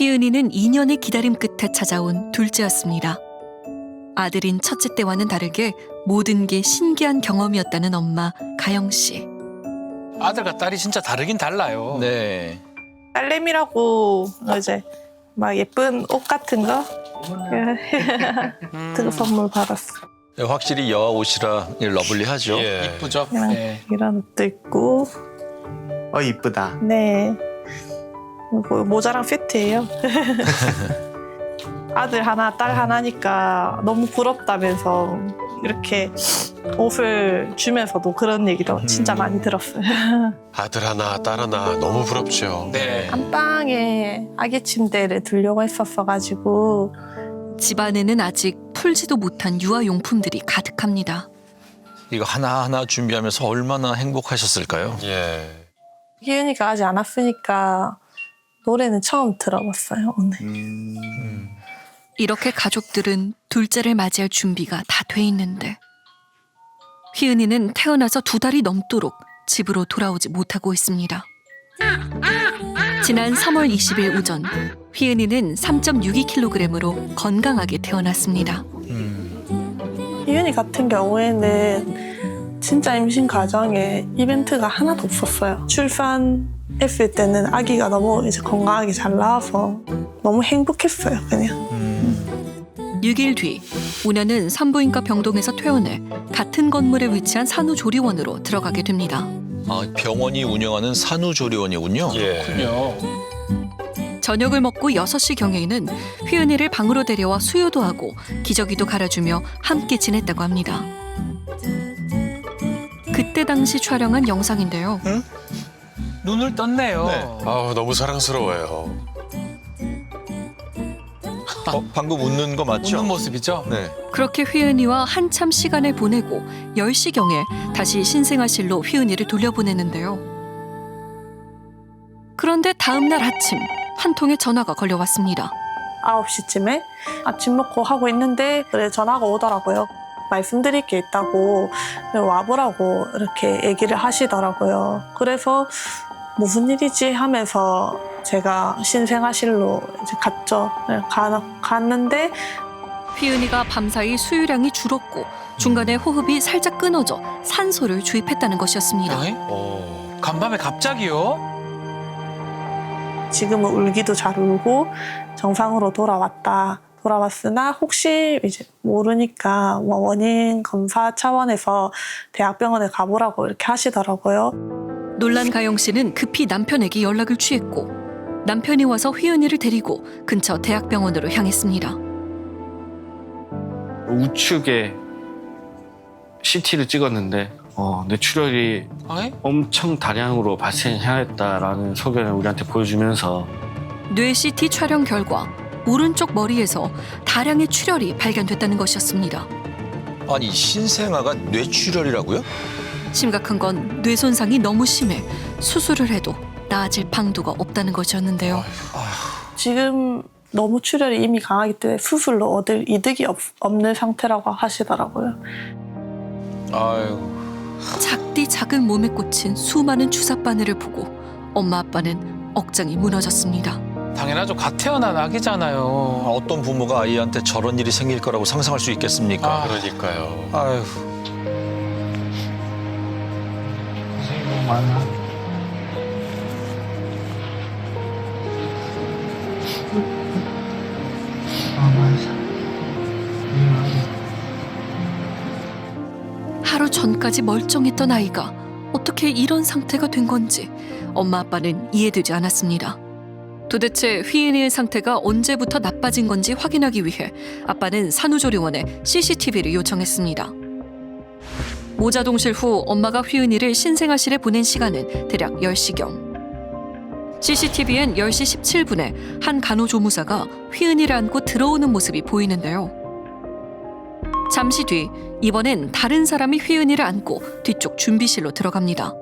휘은이는 2년의 기다림 끝에 찾아온 둘째였습니다. 아들인 첫째 때와는 다르게 모든 게 신기한 경험이었다는 엄마 가영 씨. 아들과 딸이 진짜 다르긴 달라요. 네. 딸내미라고 이제 막 예쁜 옷 같은 거 그 선물 받았어. 확실히 여아 옷이라 러블리하죠. 예. 이쁘죠? 그냥 네. 이런 옷도 있고. 이쁘다. 네. 그리고 모자랑 세트예요. 아들 하나, 딸 하나니까 너무 부럽다면서 이렇게 옷을 주면서도 그런 얘기도 진짜 많이 들었어요. 아들 하나, 딸 하나 너무 부럽죠. 네. 안방에 아기 침대를 두려고 했었어가지고 집안에는 아직 풀지도 못한 유아용품들이 가득합니다. 이거 하나하나 준비하면서 얼마나 행복하셨을까요? 예. 희은이가 아직 안 왔으니까 노래는 처음 들어봤어요, 오늘. 이렇게 가족들은 둘째를 맞이할 준비가 다 돼 있는데 휘은이는 태어나서 2달이 넘도록 집으로 돌아오지 못하고 있습니다. 지난 3월 20일 오전 휘은이는 3.62kg으로 건강하게 태어났습니다. 희은이 같은 경우에는 진짜 임신 과정에 이벤트가 하나도 없었어요. 출산했을 때는 아기가 너무 이제 건강하게 잘 나와서 너무 행복했어요, 그냥. 6일 뒤 우녀는 산부인과 병동에서 퇴원해 같은 건물에 위치한 산후조리원으로 들어가게 됩니다. 아, 병원이 운영하는 산후조리원이군요. 예. 그렇군요. 저녁을 먹고 6시 경에는 휘은이를 방으로 데려와 수유도 하고 기저귀도 갈아주며 함께 지냈다고 합니다. 그때 당시 촬영한 영상인데요. 눈을 떴네요. 네. 아우, 너무 사랑스러워요. 방금 웃는 거 맞죠? 웃는 모습이죠? 네. 그렇게 휘은이와 한참 시간을 보내고 10시 경에 다시 신생아실로 휘은이를 돌려보내는데요. 그런데 다음 날 아침 한 통의 전화가 걸려왔습니다. 9시쯤에 아침 먹고 하고 있는데 그래 전화가 오더라고요. 말씀드릴 게 있다고 와보라고 이렇게 얘기를 하시더라고요. 그래서 무슨 일이지 하면서 제가 신생아실로 이제 갔죠. 갔는데 휘은이가 밤사이 수유량이 줄었고 중간에 호흡이 살짝 끊어져 산소를 주입했다는 것이었습니다. 네? 간밤에 갑자기요? 지금은 울기도 잘 울고 정상으로 돌아왔으나 혹시 이제 모르니까 뭐 원인 검사 차원에서 대학병원에 가보라고 이렇게 하시더라고요. 놀란 가영 씨는 급히 남편에게 연락을 취했고 남편이 와서 휘은이를 데리고 근처 대학병원으로 향했습니다. 우측에 CT를 찍었는데 뇌출혈이 네? 엄청 다량으로 발생하였다라는 소견을 우리한테 보여주면서 뇌 CT 촬영 결과 오른쪽 머리에서 다량의 출혈이 발견됐다는 것이었습니다. 아니, 신생아가 뇌출혈이라고요? 심각한 건 뇌 손상이 너무 심해 수술을 해도 나아질 방도가 없다는 것이었는데요. 지금 너무 출혈이 이미 강하기 때문에 수술로 얻을 이득이 없는 상태라고 하시더라고요. 아유. 작디 작은 몸에 꽂힌 수많은 주사바늘을 보고 엄마 아빠는 억장이 무너졌습니다. 당연하죠. 갓 태어난 아기잖아요. 어떤 부모가 아이한테 저런 일이 생길 거라고 상상할 수 있겠습니까? 그러니까요. 아유. 고생이 너무 많아. 맞아. 하루 전까지 멀쩡했던 아이가 어떻게 이런 상태가 된 건지 엄마 아빠는 이해되지 않았습니다. 도대체 휘은이의 상태가 언제부터 나빠진 건지 확인하기 위해 아빠는 산후조리원에 CCTV를 요청했습니다. 모자동실 후 엄마가 휘은이를 신생아실에 보낸 시간은 대략 10시경. CCTV엔 10시 17분에 한 간호조무사가 휘은이를 안고 들어오는 모습이 보이는데요. 잠시 뒤 이번엔 다른 사람이 휘은이를 안고 뒤쪽 준비실로 들어갑니다.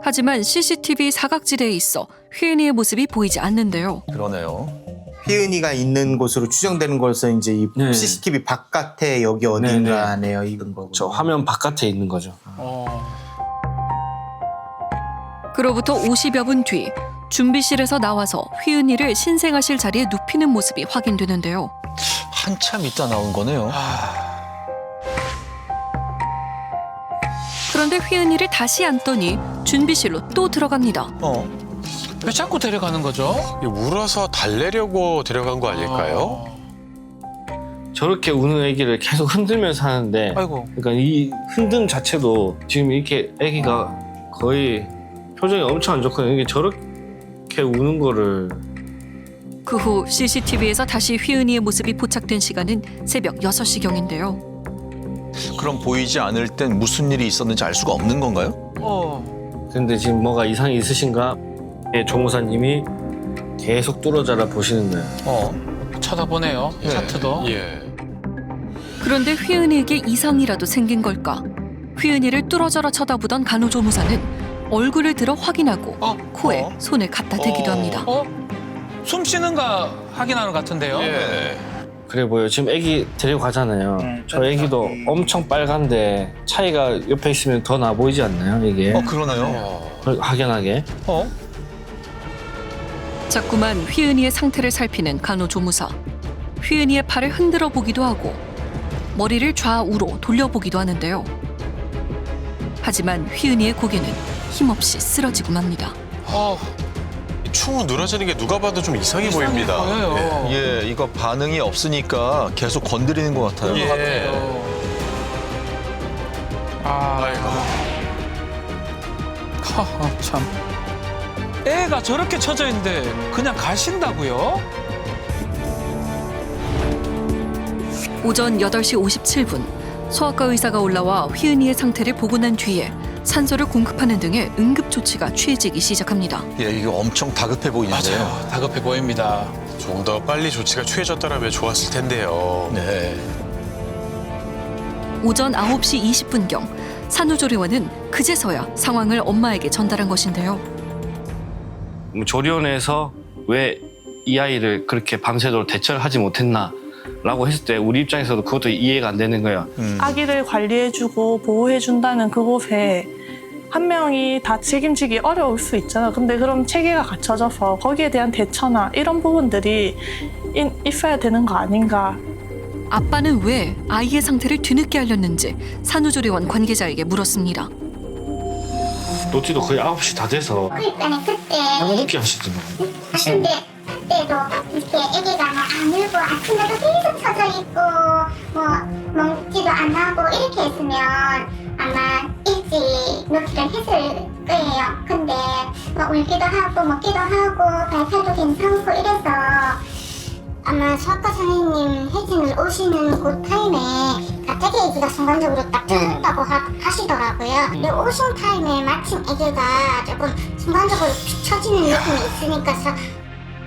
하지만 CCTV 사각지대에 있어 휘은이의 모습이 보이지 않는데요. 그러네요. 휘은이가 있는 곳으로 추정되는 것은 이제 이 네. CCTV 바깥에 여기 어딘가네요. 이건 거고. 저 화면 바깥에 있는 거죠. 그로부터 50여 분 뒤 준비실에서 나와서 휘은이를 신생아실 자리에 눕히는 모습이 확인되는데요. 한참 있다 나온 거네요. 그런데 휘은이를 다시 안더니 준비실로 또 들어갑니다. 왜 자꾸 데려가는 거죠? 이거 물어서 달래려고 데려간 거 아닐까요? 저렇게 우는 아기를 계속 흔들면서 하는데 아이고. 그러니까 이 흔듦 자체도 지금 이렇게 아기가 거의 표정이 엄청 안 좋거든요. 이게 저렇게 우는 거를 그 후 CCTV에서 다시 휘은이의 모습이 포착된 시간은 새벽 6시경인데요. 그럼 보이지 않을 땐 무슨 일이 있었는지 알 수가 없는 건가요? 근데 지금 뭐가 이상이 있으신가? 예, 조무사님이 계속 뚫어져라 보시는 거예요. 쳐다보네요. 네. 차트도. 예. 그런데 휘은이에게 이상이라도 생긴 걸까? 휘은이를 뚫어져라 쳐다보던 간호조무사는 얼굴을 들어 확인하고 코에 손을 갖다 대기도 합니다. 숨 쉬는 거 확인하는 것 같은데요. 예. 그래 보여. 지금 아기 데리고 가잖아요. 저 아기도 엄청 빨간데 차이가 옆에 있으면 더 나 보이지 않나요? 이게 그러네요. 확연하게. 자꾸만 휘은이의 상태를 살피는 간호조무사. 휘은이의 팔을 흔들어 보기도 하고 머리를 좌우로 돌려보기도 하는데요. 하지만 휘은이의 고개는 힘없이 쓰러지고 맙니다. 축 늘어지는 게 누가 봐도 좀 이상해 보입니다. 보여요. 예, 이거 반응이 없으니까 계속 건드리는 것 같아요. 그런 것 같아요. 아이고. 참. 애가 저렇게 쳐져 있는데 그냥 가신다고요? 오전 8시 57분 소아과 의사가 올라와 휘은이의 상태를 보고 난 뒤에 산소를 공급하는 등의 응급 조치가 취해지기 시작합니다. 예, 이거 엄청 다급해 보이는데요. 맞아요. 다급해 보입니다. 좀 더 빨리 조치가 취해졌더라면 좋았을 텐데요. 네. 오전 9시 20분경 산후조리원은 그제서야 상황을 엄마에게 전달한 것인데요. 조리원에서 왜 이 아이를 그렇게 밤새도록 대처를 하지 못했나라고 했을 때 우리 입장에서도 그것도 이해가 안 되는 거예요. 아기를 관리해주고 보호해준다는 그곳에 한 명이 다 책임지기 어려울 수 있잖아. 근데 그럼 체계가 갖춰져서 거기에 대한 대처나 이런 부분들이 있어야 되는 거 아닌가. 아빠는 왜 아이의 상태를 뒤늦게 알렸는지 산후조리원 관계자에게 물었습니다. 노티도 거의 9시 다 돼서 그러니까 그때 너무 늦게 하시더라고요. 근데 그때도 이렇게 아기가 막 안 울고 아픈데도 계속 서져 있고 뭐 먹지도 안 하고 이렇게 했으면 아마 일찍 노티를 했을 거예요. 근데 뭐 울기도 하고 먹기도 하고 발탈도 괜찮고 이래서 아마 소아과 선생님 혜진을 오시는 그 타임에 갑자기 아기가 순간적으로 딱 터졌다고 하시더라고요. 근데 오신 타임에 마침 아기가 조금 순간적으로 피 처지는 느낌이 있으니까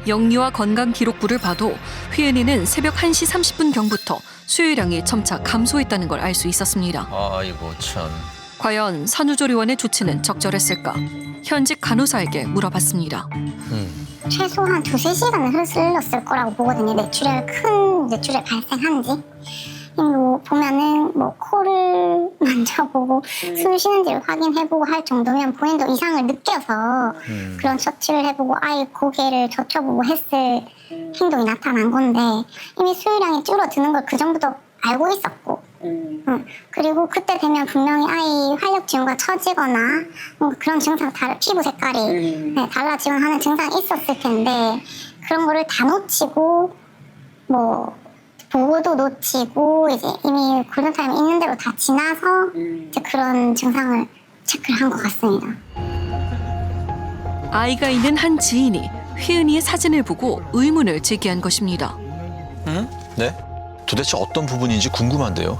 영유아 건강 기록부를 봐도 휘은이는 새벽 1시 30분경부터 수유량이 점차 감소했다는 걸 알 수 있었습니다. 아이고 참. 과연 산후조리원의 조치는 적절했을까? 현직 간호사에게 물어봤습니다. 최소한 2-3시간은 흘렀을 거라고 보거든요. 큰 뇌출혈 발생한 지. 뭐 보면은 뭐 코를 만져보고 숨 쉬는지를 확인해보고 할 정도면 본인도 이상을 느껴서 그런 처치를 해보고 아이 고개를 젖혀보고 했을 행동이 나타난 건데 이미 수유량이 줄어드는 걸 그 전부터 알고 있었고 그리고 그때 되면 분명히 아이 활력 지원과 처지거나 그런 증상, 피부 색깔이 달라지거나 하는 증상이 있었을 텐데 그런 거를 다 놓치고 뭐 보고도 놓치고 이제 이미 골든타임이 있는 대로 다 지나서 이제 그런 증상을 체크를 한 것 같습니다. 아이가 있는 한 지인이 휘은이의 사진을 보고 의문을 제기한 것입니다. 네? 도대체 어떤 부분인지 궁금한데요.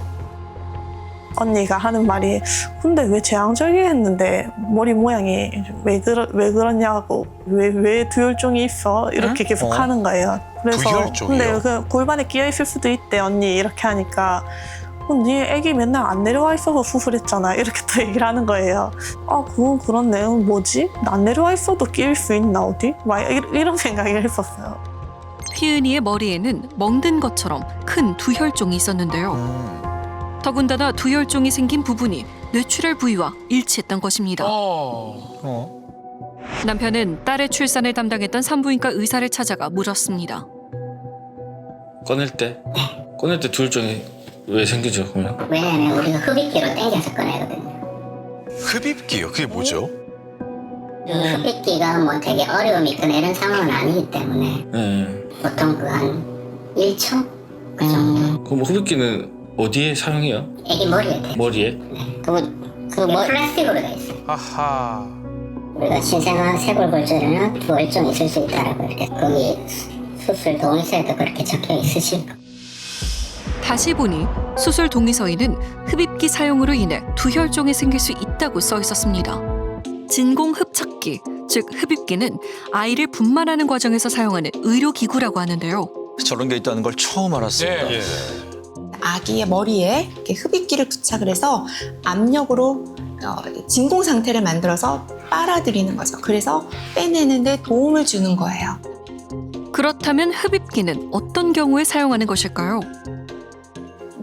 언니가 하는 말이 근데 왜 재앙절개했는데 머리 모양이 왜 그러냐고 왜 두혈종이 있어 이렇게 계속 하는 거예요. 그래서 두혈종이요? 근데 그 골반에 끼어 있을 수도 있대 언니 이렇게 하니까 네 애기 맨날 안 내려와 있어서 수술했잖아 이렇게 또 얘기를 하는 거예요. 아 그건 그렇네. 뭐지? 안 내려와 있어도 끼일 수 있나 어디? 막 이런 생각을 했었어요. 휘은이의 머리에는 멍든 것처럼 큰 두혈종이 있었는데요. 더군다나 두혈종이 생긴 부분이 뇌출혈 부위와 일치했던 것입니다. 남편은 딸의 출산을 담당했던 산부인과 의사를 찾아가 물었습니다. 꺼낼 때 두혈증이 왜 생기죠? 그러면? 왜냐면 우리가 흡입기로 땡겨서 꺼내거든요. 흡입기요? 그게 뭐죠? 흡입기가 뭐 되게 어려움이 있거나 이런 상황은 아니기 때문에 네. 보통 그 한 1초? 그 정도. 그럼 흡입기는 어디에 사용해요? 애기 머리에 대. 머리에? 플라스틱으로 돼 있어요. 아하. 우리가 신생아 쇄골골절이나 부월증이 있을 수 있다라고 이렇게 거기 수술 동의서에도 그렇게 적혀 있으실 거. 다시 보니 수술 동의서에는 흡입기 사용으로 인해 두혈종이 생길 수 있다고 써 있었습니다. 진공흡착기, 즉 흡입기는 아이를 분만하는 과정에서 사용하는 의료기구라고 하는데요. 저런 게 있다는 걸 처음 알았습니다. 예. 아기의 머리에 이렇게 흡입기를 부착을 해서 압력으로 진공 상태를 만들어서 빨아들이는 거죠. 그래서 빼내는데 도움을 주는 거예요. 그렇다면 흡입기는 어떤 경우에 사용하는 것일까요?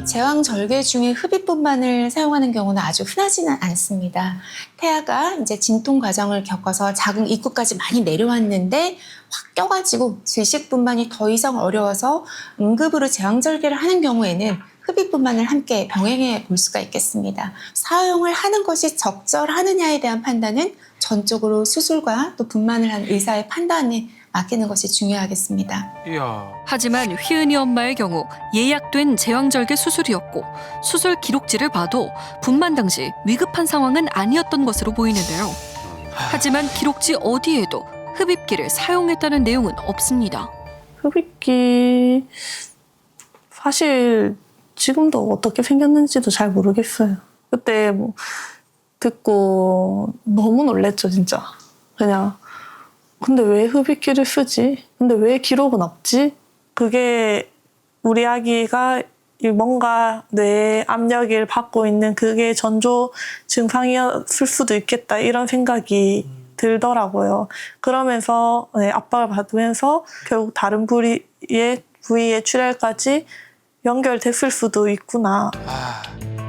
제왕절개 중에 흡입분만을 사용하는 경우는 아주 흔하지는 않습니다. 태아가 이제 진통 과정을 겪어서 작은 입구까지 많이 내려왔는데 확 껴가지고 질식분만이 더 이상 어려워서 응급으로 제왕절개를 하는 경우에는 흡입분만을 함께 병행해 볼 수가 있겠습니다. 사용을 하는 것이 적절하느냐에 대한 판단은 전적으로 수술과 또 분만을 한 의사의 판단에 맡기는 것이 중요하겠습니다. 이야. 하지만 휘은이 엄마의 경우 예약된 제왕절개 수술이었고 수술 기록지를 봐도 분만 당시 위급한 상황은 아니었던 것으로 보이는데요. 하지만 기록지 어디에도 흡입기를 사용했다는 내용은 없습니다. 흡입기 사실 지금도 어떻게 생겼는지도 잘 모르겠어요. 그때 뭐 듣고 너무 놀랬죠, 진짜. 그냥 근데 왜 흡입기를 쓰지? 근데 왜 기록은 없지? 그게 우리 아기가 뭔가 뇌 압력을 받고 있는 그게 전조 증상이었을 수도 있겠다 이런 생각이 들더라고요. 그러면서 압박을 받으면서 결국 다른 부위의 출혈까지 연결됐을 수도 있구나.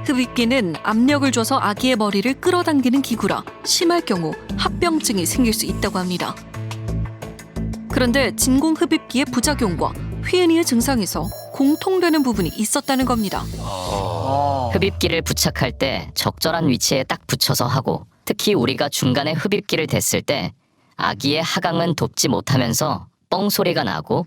흡입기는 압력을 줘서 아기의 머리를 끌어당기는 기구라 심할 경우 합병증이 생길 수 있다고 합니다. 그런데 진공흡입기의 부작용과 휘은이의 증상에서 공통되는 부분이 있었다는 겁니다. 흡입기를 부착할 때 적절한 위치에 딱 붙여서 하고 특히 우리가 중간에 흡입기를 댔을 때 아기의 하강은 돕지 못하면서 뻥 소리가 나고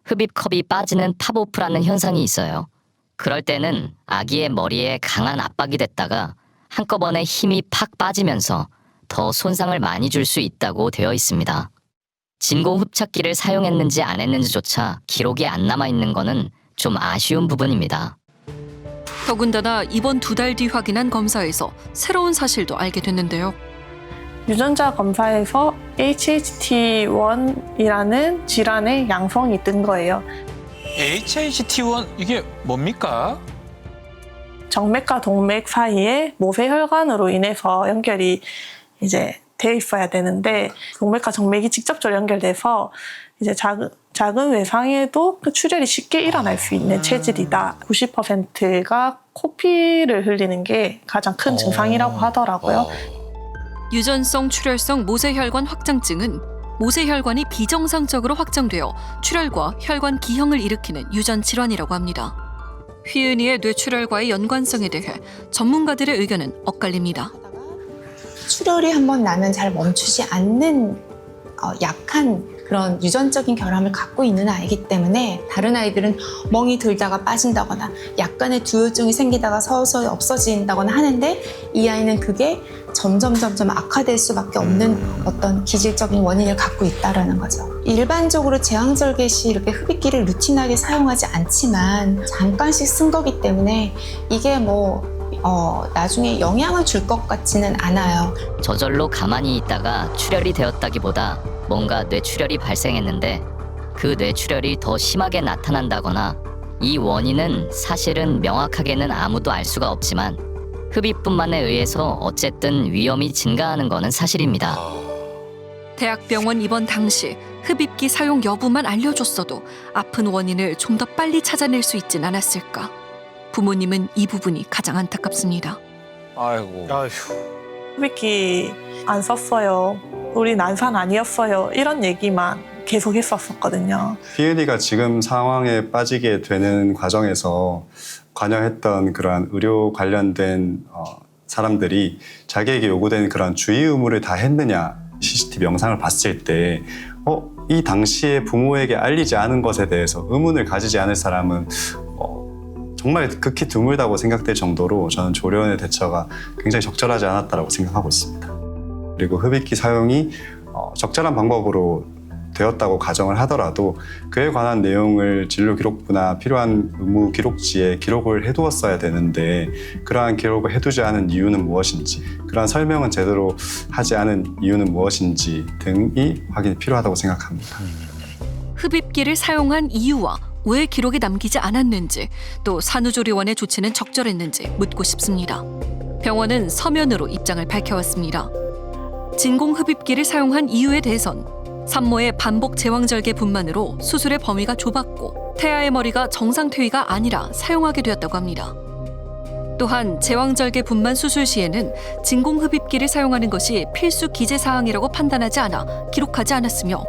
흡입컵이 빠지는 팝오프라는 현상이 있어요. 그럴 때는 아기의 머리에 강한 압박이 됐다가 한꺼번에 힘이 팍 빠지면서 더 손상을 많이 줄 수 있다고 되어 있습니다. 진공흡착기를 사용했는지 안 했는지조차 기록이 안 남아있는 거는 좀 아쉬운 부분입니다. 더군다나 이번 2달 뒤 확인한 검사에서 새로운 사실도 알게 됐는데요. 유전자 검사에서 HHT1이라는 질환의 양성이 뜬 거예요. HHT1 이게 뭡니까? 정맥과 동맥 사이에 모세혈관으로 인해서 연결이 이제 돼 있어야 되는데 동맥과 정맥이 직접적으로 연결돼서 이제 작은 외상에도 그 출혈이 쉽게 일어날 수 있는 체질이다. 90%가 코피를 흘리는 게 가장 큰 증상이라고 하더라고요. 유전성 출혈성 모세혈관 확장증은 모세혈관이 비정상적으로 확장되어 출혈과 혈관 기형을 일으키는 유전 질환이라고 합니다. 휘은이의 뇌출혈과의 연관성에 대해 전문가들의 의견은 엇갈립니다. 출혈이 한번 나면 잘 멈추지 않는 약한 그런 유전적인 결함을 갖고 있는 아이이기 때문에 다른 아이들은 멍이 들다가 빠진다거나 약간의 두혈증이 생기다가 서서히 없어진다거나 하는데 이 아이는 그게 점점 악화될 수밖에 없는 어떤 기질적인 원인을 갖고 있다는 거죠. 일반적으로 제왕절개 시 이렇게 흡입기를 루틴하게 사용하지 않지만 잠깐씩 쓴 거기 때문에 이게 나중에 영향을 줄 것 같지는 않아요. 저절로 가만히 있다가 출혈이 되었다기보다 뭔가 뇌출혈이 발생했는데 그 뇌출혈이 더 심하게 나타난다거나 이 원인은 사실은 명확하게는 아무도 알 수가 없지만 흡입분만에 의해서 어쨌든 위험이 증가하는 것은 사실입니다. 대학병원 입원 당시 흡입기 사용 여부만 알려줬어도 아픈 원인을 좀 더 빨리 찾아낼 수 있진 않았을까. 부모님은 이 부분이 가장 안타깝습니다. 아이고. 흡입기 안 썼어요. 우리 난산 아니었어요. 이런 얘기만 계속 했었거든요. 휘은이가 지금 상황에 빠지게 되는 과정에서 관여했던 그러한 의료 관련된 사람들이 자기에게 요구된 그런 주의 의무를 다 했느냐, CCTV 영상을 봤을 때 이 당시에 부모에게 알리지 않은 것에 대해서 의문을 가지지 않을 사람은 정말 극히 드물다고 생각될 정도로 저는 조련의 대처가 굉장히 적절하지 않았다고 생각하고 있습니다. 그리고 흡입기 사용이 적절한 방법으로 되었다고 가정을 하더라도 그에 관한 내용을 진료 기록부나 필요한 의무 기록지에 기록을 해두었어야 되는데 그러한 기록을 해두지 않은 이유는 무엇인지, 그러한 설명은 제대로 하지 않은 이유는 무엇인지 등이 확인이 필요하다고 생각합니다. 흡입기를 사용한 이유와 왜 기록에 남기지 않았는지, 또 산후조리원의 조치는 적절했는지 묻고 싶습니다. 병원은 서면으로 입장을 밝혀왔습니다. 진공 흡입기를 사용한 이유에 대해선 산모의 반복 제왕절개 분만으로 수술의 범위가 좁았고 태아의 머리가 정상 퇴위가 아니라 사용하게 되었다고 합니다. 또한 제왕절개 분만 수술 시에는 진공 흡입기를 사용하는 것이 필수 기재 사항이라고 판단하지 않아 기록하지 않았으며,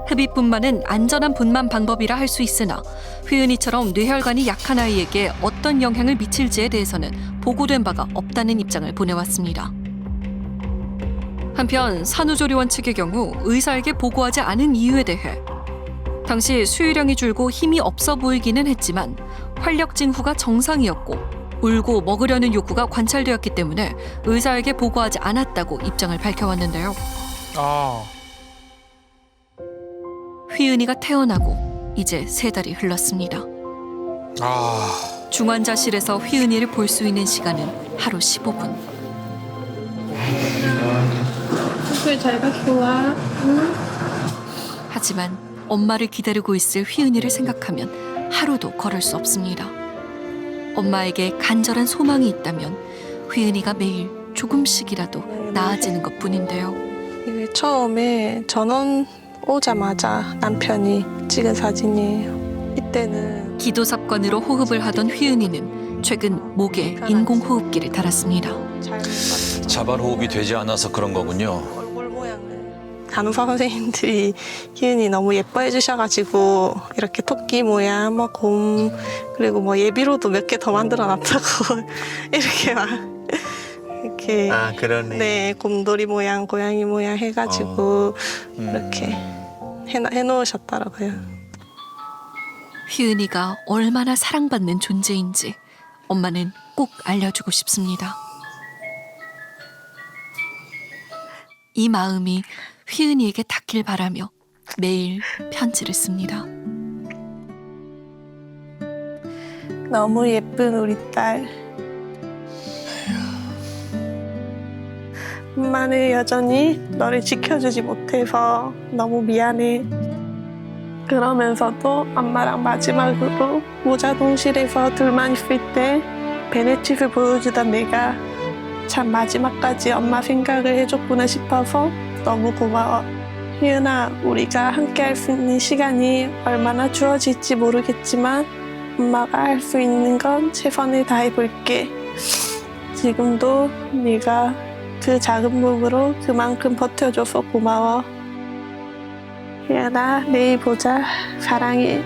흡입 분만은 안전한 분만 방법이라 할 수 있으나 휘은이처럼 뇌혈관이 약한 아이에게 어떤 영향을 미칠지에 대해서는 보고된 바가 없다는 입장을 보내왔습니다. 한편 산후조리원 측의 경우 의사에게 보고하지 않은 이유에 대해 당시 수유량이 줄고 힘이 없어 보이기는 했지만 활력 징후가 정상이었고 울고 먹으려는 욕구가 관찰되었기 때문에 의사에게 보고하지 않았다고 입장을 밝혀왔는데요. 휘은이가 태어나고 이제 3달이 흘렀습니다. 중환자실에서 휘은이를 볼 수 있는 시간은 하루 15분. 잘 갖고 와. 응? 하지만 엄마를 기다리고 있을 휘은이를 생각하면 하루도 걸을 수 없습니다. 엄마에게 간절한 소망이 있다면 휘은이가 매일 조금씩이라도 나아지는 것뿐인데요. 이게 처음에 전원 오자마자 남편이 찍은 사진이에요. 이때는 기도삽관으로 호흡을 하던 휘은이는 최근 목에 인공호흡기를 달았습니다. 자발 호흡이 되지 않아서 그런 거군요. 얼굴 모양을 간호사 선생님들이 휘은이 너무 예뻐해 주셔가지고 이렇게 토끼 모양, 곰, 그리고 예비로도 몇 개 더 만들어 놨다고 이렇게 막 이렇게 그러네. 네, 곰돌이 모양, 고양이 모양 해가지고 이렇게 해놓으셨더라고요. 휘은이가 얼마나 사랑받는 존재인지 엄마는 꼭 알려주고 싶습니다. 이 마음이 휘은이에게 닿길 바라며 매일 편지를 씁니다. 너무 예쁜 우리 딸. 엄마는 여전히 너를 지켜주지 못해서 너무 미안해. 그러면서도 엄마랑 마지막으로 모자동실에서 둘만 있을 때 베네칩을 보여주던 내가 참 마지막까지 엄마 생각을 해줬구나 싶어서 너무 고마워. 휘은아, 우리가 함께 할 수 있는 시간이 얼마나 주어질지 모르겠지만 엄마가 할 수 있는 건 최선을 다해볼게. 지금도 네가 그 작은 몸으로 그만큼 버텨줘서 고마워. 휘은아, 내일 보자. 사랑해.